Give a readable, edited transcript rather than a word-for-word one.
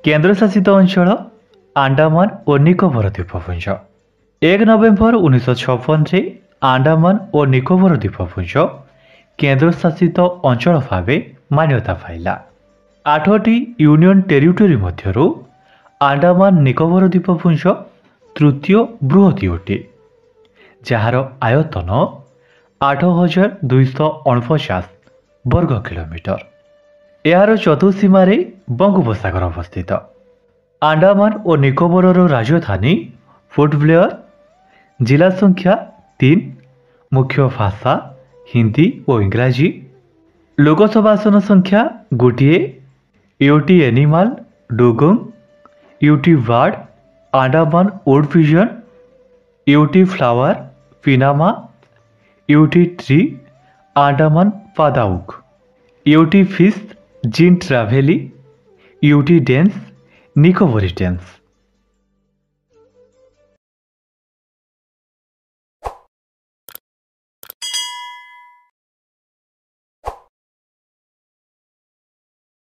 केन्द्रशासित अंचल आंडामान और निकोबर द्वीपपुंज 1 नवेम्बर 1956 आंडामान और निकोबर द्वीपपुंज केन्द्रशासित अंचल भाव मान्यता पाइला। 8टी यूनियन टेरिटोरी मध्यरु आंडामान निकोबर द्वीपपुंज तृतीय बृहत् अटे, जार आयतन 8249 वर्ग किलोमीटर। यार चतुर्सीमार बंगोपसागर अवस्थित। आंडामान और निकोबर राजधानी पोर्ट ब्लेयर। जिला संख्या 3। मुख्य भाषा हिंदी और इंग्राजी। लोकसभा आसन संख्या 1। UT animal dugong, UT bird Andaman wood pigeon, UT flower pyinma, UT tree Andaman padauk, UT fish giant trevally, UT dance Nicobari dense.